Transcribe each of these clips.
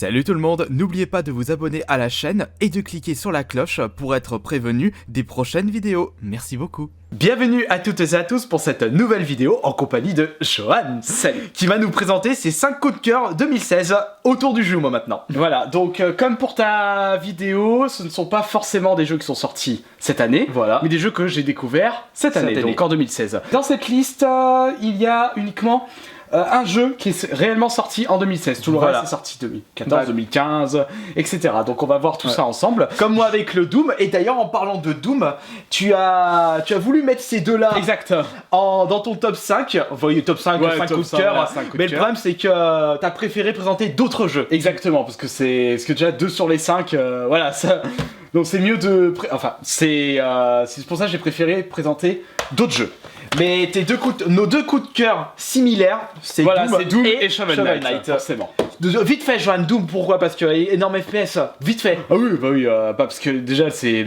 Salut tout le monde, n'oubliez pas de vous abonner à la chaîne et de cliquer sur la cloche pour être prévenu des prochaines vidéos. Merci beaucoup. Bienvenue à toutes et à tous pour cette nouvelle vidéo en compagnie de Johan. Salut. Qui va nous présenter ses 5 coups de cœur 2016 autour du jeu moi maintenant. Voilà, donc comme pour ta vidéo, ce ne sont pas forcément des jeux qui sont sortis cette année, Voilà. mais des jeux que j'ai découverts cette année, donc en 2016. Dans cette liste, il y a uniquement un jeu qui est réellement sorti en 2016. Tout le reste est sorti 2014, 2015, etc. Donc on va voir tout ça ensemble. Comme moi avec le Doom, et d'ailleurs en parlant de Doom, tu as voulu mettre ces deux-là Exact. dans ton top 5, enfin top 5, 5 coups de cœur, mais le problème c'est que t'as préféré présenter d'autres jeux. Exactement, parce que déjà 2 sur les 5, voilà, ça... Donc c'est mieux de... Enfin, c'est pour ça que j'ai préféré présenter d'autres jeux. Mais nos deux coups de cœur similaires, c'est Doom et Shovel Knight, forcément. Vite fait, Johan, Doom, pourquoi? Parce que énorme FPS, vite fait. Ah oui, parce que déjà c'est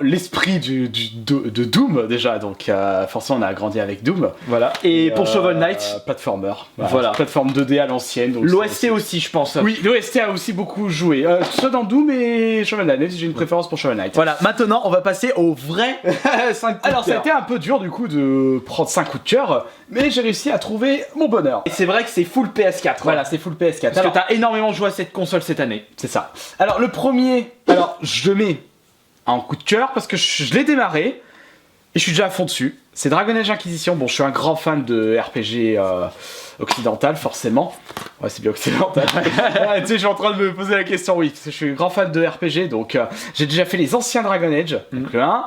l'esprit de Doom déjà, donc forcément on a grandi avec Doom. Voilà. Et pour Shovel Knight, platformer. Voilà. Plateforme 2D à l'ancienne. L'OST aussi, je pense. Oui, l'OST a aussi beaucoup joué. Soit dans Doom et Shovel Knight, même si j'ai une préférence pour Shovel Knight. Voilà, maintenant on va passer au vrai 5 coups de cœur. Alors ça a été un peu dur du coup de prendre 5 coups de cœur, mais j'ai réussi à trouver mon bonheur. Et c'est vrai que c'est full PS4. Voilà, c'est full PS4. Parce que t'as énormément joué à cette console cette année. C'est ça. Alors le premier, je le mets en coup de cœur parce que je l'ai démarré et je suis déjà à fond dessus. C'est Dragon Age Inquisition. Bon, je suis un grand fan de RPG occidental, forcément. Ouais, c'est bien occidental. Tu sais, je suis en train de me poser la question, oui. Parce que je suis un grand fan de RPG, donc j'ai déjà fait les anciens Dragon Age, donc le 1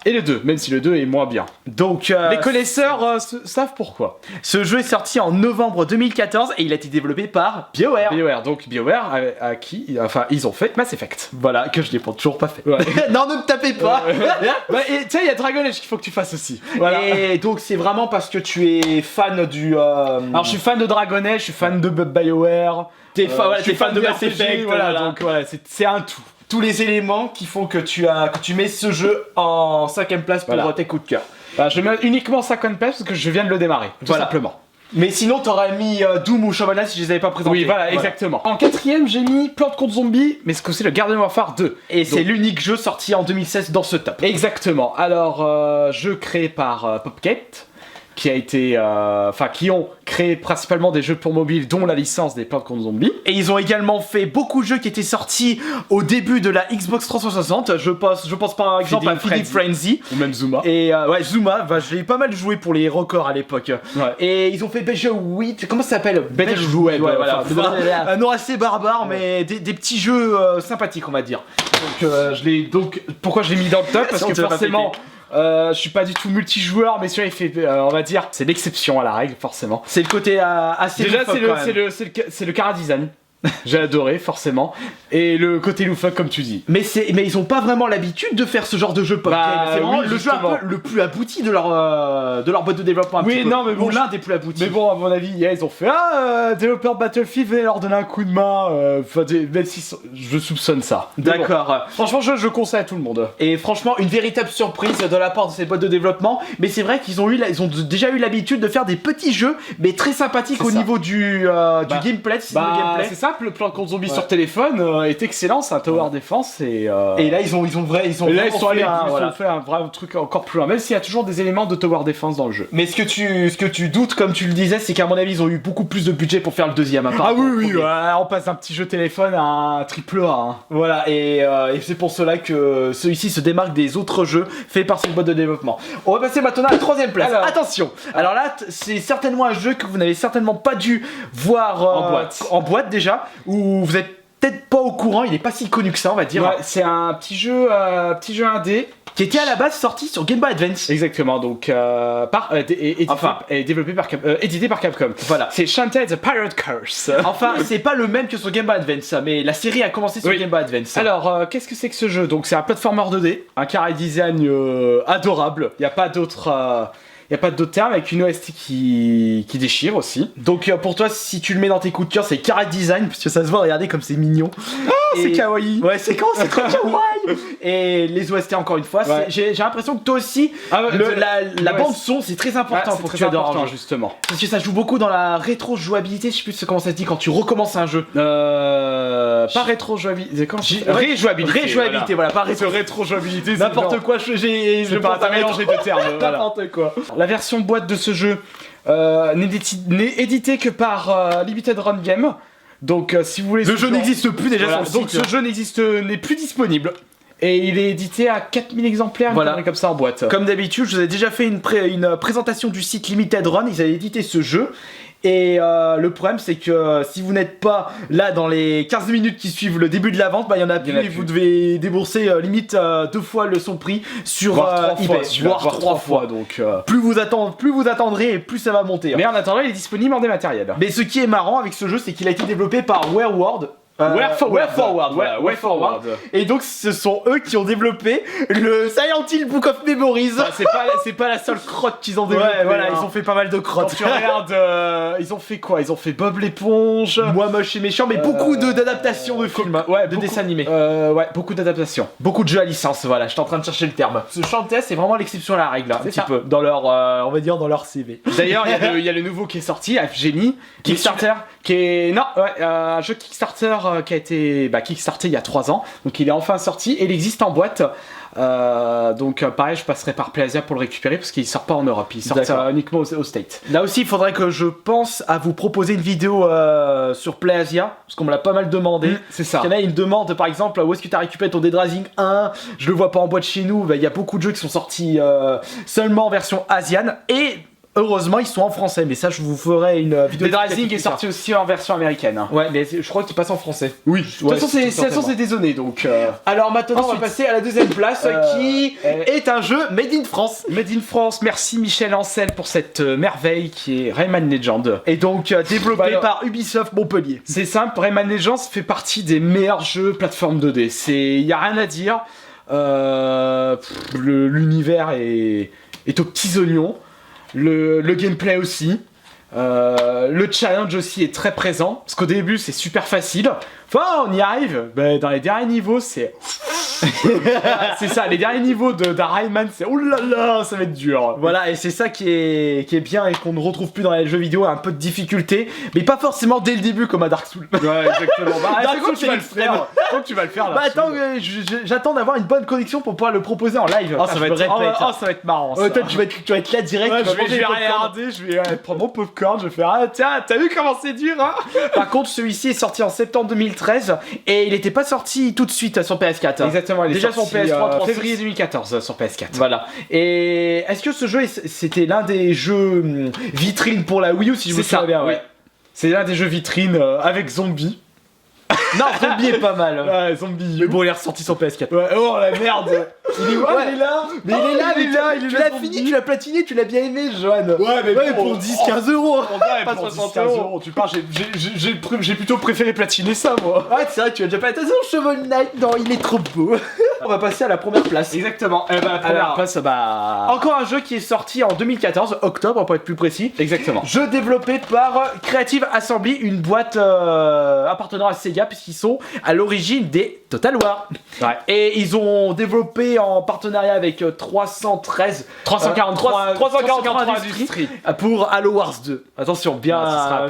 et le 2, même si le 2 est moins bien. Donc les connaisseurs savent pourquoi. Ce jeu est sorti en novembre 2014 et il a été développé par BioWare. Donc BioWare à qui, enfin, ils ont fait Mass Effect. Voilà, que je n'ai toujours pas fait. Ouais. Non, ne me tapez pas. Et tu sais, il y a Dragon Age qu'il faut que tu fasses aussi. Voilà. Et donc c'est vraiment parce que tu es fan du... Alors je suis fan de Dragon Age, je suis fan de BioWare. T'es fan de Mass Effect. Voilà, donc voilà, c'est un tout. Tous les éléments qui font que tu mets ce jeu en 5ème place pour tes coups de cœur. Je mets uniquement 50 place parce que je viens de le démarrer, tout simplement. Mais sinon, t'aurais mis Doom ou Shovel Knight si je les avais pas présentés. Oui, voilà, exactement. En 4ème, j'ai mis Plants contre Zombies, mais c'est aussi le Garden Warfare 2. Et c'est l'unique jeu sorti en 2016 dans ce top. Exactement. Alors, jeu créé par Popcate, qui a été, qui ont créé principalement des jeux pour mobile, dont la licence des Plants contre Zombies. Et ils ont également fait beaucoup de jeux qui étaient sortis au début de la Xbox 360. Je pense par exemple à Feeding Frenzy. Ou même Zuma. Et ouais, Zuma, je l'ai pas mal joué pour les records à l'époque. Ouais. Et ils ont fait Beige 8, comment ça s'appelle? Beige Jouet, voilà. Un nom assez barbare, mais des petits jeux sympathiques, on va dire. Donc, pourquoi je l'ai mis dans le top? Parce que forcément... je suis pas du tout multijoueur, mais celui-là il fait, on va dire, c'est l'exception à la règle, forcément. C'est le côté assez déjà loufoque, c'est le chara-design. J'ai adoré, forcément. Et le côté loufoque, comme tu dis. Mais ils ont pas vraiment l'habitude de faire ce genre de jeu pop game. C'est vraiment le jeu un peu le plus abouti de leur boîte de développement. Oui, non, mais bon, l'un des plus aboutis. Mais bon, à mon avis, ils ont fait développeur de Battlefield, venez leur donner un coup de main. Même si je soupçonne ça. D'accord. Bon. Franchement, je conseille à tout le monde. Et franchement, une véritable surprise de la part de cette boîte de développement. Mais c'est vrai qu'ils ont déjà eu l'habitude de faire des petits jeux, mais très sympathiques au niveau du gameplay. C'est ça. Le Plants contre Zombies sur téléphone est excellent, c'est un tower defense et là ils ont fait un vrai truc encore plus loin, même s'il y a toujours des éléments de tower defense dans le jeu. Mais ce que tu doutes, comme tu le disais, c'est qu'à mon avis ils ont eu beaucoup plus de budget pour faire le deuxième. Ah oui, on passe d'un petit jeu téléphone à un triple A. Hein. Voilà, et c'est pour cela que celui-ci se démarque des autres jeux faits par cette boîte de développement. On va passer maintenant à la 3ème place. Attention. Alors là, c'est certainement un jeu que vous n'avez certainement pas dû voir en boîte déjà. Où vous êtes peut-être pas au courant, il est pas si connu que ça, on va dire. Ouais, c'est un petit jeu indé qui était à la base sorti sur Game Boy Advance. Exactement, donc édité par Capcom. Voilà. C'est Shantae the Pirate Curse. Enfin, c'est pas le même que sur Game Boy Advance, mais la série a commencé sur Game Boy Advance. Alors, qu'est-ce que c'est que ce jeu? Donc, c'est un platformer 2D, un chara design adorable. Il n'y a pas d'autre. Il n'y a pas d'autre terme, avec une OST qui déchire aussi. Donc pour toi, si tu le mets dans tes coups de cœur, c'est Chara Design, parce que ça se voit, regardez comme c'est mignon. C'est kawaii. Ouais, c'est trop kawaii. Et les OST, encore une fois, j'ai l'impression que toi aussi, la bande son, c'est très important pour que tu adores justement. Parce que ça joue beaucoup dans la rétro-jouabilité, je sais plus comment ça se dit, quand tu recommences un jeu. pas rétro-jouabilité. Réjouabilité, voilà, pas rétro-jouabilité. N'importe quoi, je pas pense à mélanger de termes. Voilà. N'importe quoi. La version boîte de ce jeu n'est éditée que par Limited Run Game. Donc si vous voulez... Le jeu n'existe plus déjà voilà, sur le donc site. ce jeu n'est plus disponible. Et il est édité à 4000 exemplaires, voilà, comme ça en boîte. Comme d'habitude, je vous ai déjà fait une présentation du site Limited Run, ils avaient édité ce jeu. Et le problème c'est que si vous n'êtes pas là dans les 15 minutes qui suivent le début de la vente, bah il y en a plus et vous devez débourser limite 2 fois son prix sur eBay, voire 3 fois. Donc plus vous attendrez et plus ça va monter. Mais en attendant, il est disponible en dématériel. Mais ce qui est marrant avec ce jeu, c'est qu'il a été développé par WayForward. WayForward. Et donc ce sont eux qui ont développé le Silent Hill Book of Memories. C'est pas la seule crotte qu'ils ont développée. Ouais, voilà, ils ont fait pas mal de crottes. Quand tu regardes, ils ont fait quoi? Ils ont fait Bob l'éponge. Moi moche et méchant, mais beaucoup d'adaptations de films, de dessins animés. Ouais, beaucoup d'adaptations. Beaucoup de jeux à licence, voilà, j'étais en train de chercher le terme. Ce Chantes, c'est vraiment l'exception à la règle, un petit peu, dans leur, on va dire, dans leur CV. D'ailleurs, il y a le nouveau qui est sorti, Genie, Kickstarter, qui est... Non, un jeu Kickstarter qui a été Kickstarter il y a 3 ans, donc il est enfin sorti et il existe en boîte. Donc pareil, je passerai par PlayAsia pour le récupérer parce qu'il sort pas en Europe, il sort uniquement au States. Là aussi, il faudrait que je pense à vous proposer une vidéo sur PlayAsia parce qu'on me l'a pas mal demandé. C'est ça. Il y en a une demande par exemple, où est-ce que tu as récupéré ton Dead Rising 1? Je le vois pas en boîte chez nous. Il y a beaucoup de jeux qui sont sortis seulement en version asiane et heureusement ils sont en français, mais ça je vous ferai une vidéo. Dead Rising est sorti aussi en version américaine. Ouais, mais je crois qu'il passe en français. Oui, de toute façon c'est dézonné donc. Alors maintenant on va passer à la deuxième place qui est un jeu Made in France. Made in France, merci Michel Ancel pour cette merveille qui est Rayman Legends. Et donc développé par Ubisoft Montpellier. C'est simple, Rayman Legends fait partie des meilleurs jeux plateforme 2D. Y a rien à dire. L'univers est aux petits oignons. Le gameplay aussi. Le challenge aussi est très présent. Parce qu'au début, c'est super facile. Enfin, on y arrive. Ben, dans les derniers niveaux, c'est... c'est ça, les derniers niveaux d'un Rayman, c'est... Oh là là, ça va être dur. Voilà, et c'est ça qui est bien et qu'on ne retrouve plus dans les jeux vidéo. Un peu de difficulté. Mais pas forcément dès le début comme à Dark Souls. Ouais, exactement. Dark Souls, tu vas le faire. Quand tu vas le faire là. Bah attends, j'attends d'avoir une bonne connexion pour pouvoir le proposer en live. Oh, ça va être marrant. Ça. Toi, tu vas être là direct. Ouais, je vais regarder, je vais prendre mon popcorn, je vais faire tiens, t'as vu comment c'est dur, hein? Par contre, celui-ci est sorti en septembre 2013 et il n'était pas sorti tout de suite sur PS4. Exactement, il est déjà sorti sur PS3 février 2014 sur PS4. Voilà. Et est-ce que ce jeu c'était l'un des jeux vitrines pour la Wii U, si je me souviens bien? Oui. C'est l'un des jeux vitrines avec Zombie. Non, Zombie est pas mal. Ouais, Zombie. Mais bon, il est ressorti sur PS4. Ouais, oh la merde. Il est où? Il est là. Mais il est là. Tu l'as fini, tu l'as platiné, tu l'as bien aimé, Johan. Ouais, mais pour 10-15 euros. Pas 60 euros. Tu parles, j'ai plutôt préféré platiner ça, moi. Ouais, c'est vrai que tu as déjà pas. Attention, Shovel Knight, non, il est trop beau. On va passer à la première place. Exactement. La première place, encore un jeu qui est sorti en 2014, octobre pour être plus précis. Exactement. Jeu développé par Creative Assembly, une boîte appartenant à Sega, puisqu'ils sont à l'origine des Total War. Ouais. Et ils ont développé en partenariat avec 343 Industries pour Halo Wars 2. Attention, bien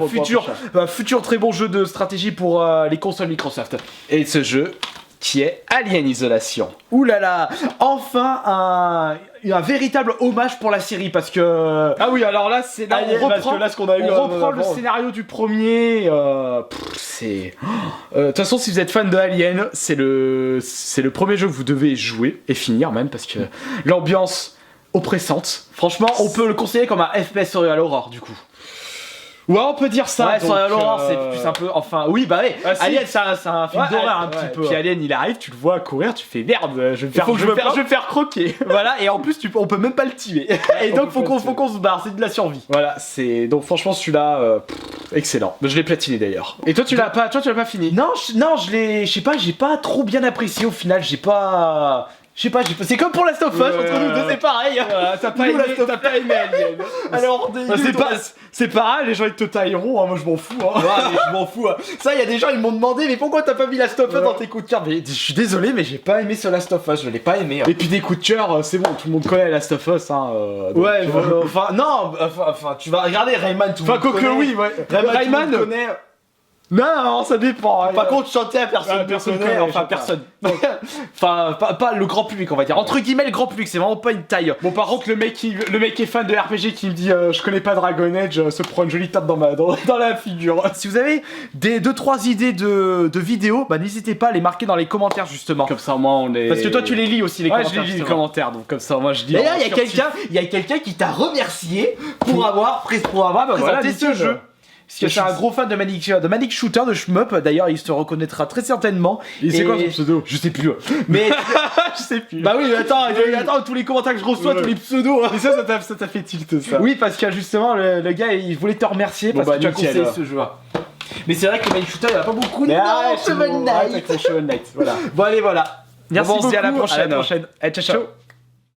futur très bon jeu de stratégie pour les consoles Microsoft. Et ce jeu qui est Alien Isolation. Ouh là là, enfin un véritable hommage pour la série parce que... Ah oui, alors là, c'est là on reprend le avant. scénario du premier. C'est... De toute façon, si vous êtes fan de Alien, c'est le premier jeu que vous devez jouer et finir même parce que l'ambiance oppressante. Franchement, on peut le conseiller comme un FPS sur l'horreur du coup. Ouais, on peut dire ça. Ouais, sur l'horreur, c'est plus un peu. Enfin, oui, bah ouais. Alien, c'est un film d'horreur un petit peu. Puis Alien, il arrive, tu le vois courir, tu fais merde, je vais me faire croquer. Voilà, et en plus, on peut même pas le tuer. Et donc, faut qu'on se barre, c'est de la survie. Voilà, donc franchement, celui-là, excellent. Je l'ai platiné d'ailleurs. Et toi, tu l'as pas fini? Non, je sais pas, j'ai pas trop bien apprécié au final, c'est comme pour Last of Us, entre nous deux, c'est pareil. T'as pas aimé Alien. Alors, c'est pareil, les gens ils te tailleront, hein, moi je m'en fous. Hein. Ouais, mais je m'en fous. Ça, il y a des gens, ils m'ont demandé, mais pourquoi t'as pas mis Last of Us dans tes coups de cœur? Mais je suis désolé, mais j'ai pas aimé ce Last of Us, je l'ai pas aimé. Hein. Et puis des coups de cœur, c'est bon, tout le monde connaît Last of Us. Hein, ouais, enfin, non, tu vas regarder Rayman, tout le monde connaît. Oui, ouais. Rayman, Non, ça dépend. Par contre, chanter à personne, personne connaît, connaît, enfin chante pas. personne. Enfin, pas le grand public, on va dire. Entre guillemets, le grand public, c'est vraiment pas une taille. Bon, par contre, le mec qui est fan de RPG qui me dit je connais pas Dragon Age se prend une jolie tape dans la figure. Si vous avez des 2-3 idées de vidéos, bah n'hésitez pas à les marquer dans les commentaires justement. Comme ça, moi, on est. Parce que toi, tu les lis aussi les Ouais, commentaires. je lis les justement. commentaires, donc comme ça, moi, je dis. D'ailleurs, il y a quelqu'un qui t'a remercié pour avoir présenté voilà, ce nickel. jeu. Parce que c'est un gros fan de Manic Shooter, de shmup. D'ailleurs, il se reconnaîtra très certainement. Et c'est quoi son pseudo? Je sais plus. Mais Je sais plus. bah oui, attends, tous les commentaires que je reçois, Ouais. tous les pseudos. Mais ça t'a fait tilt, ça. Oui, parce que justement, le gars, il voulait te remercier Bon, parce que tu as nickel, conseillé alors. ce jeu-là. Mais c'est vrai que Manic Shooter, il n'y en a pas beaucoup. Mais non, arrête, Shovel arrête Knight. avec ton Shovel Knight. Voilà. Bon, allez, voilà. Merci Bon, on se beaucoup. dit à la prochaine. Allez, ciao.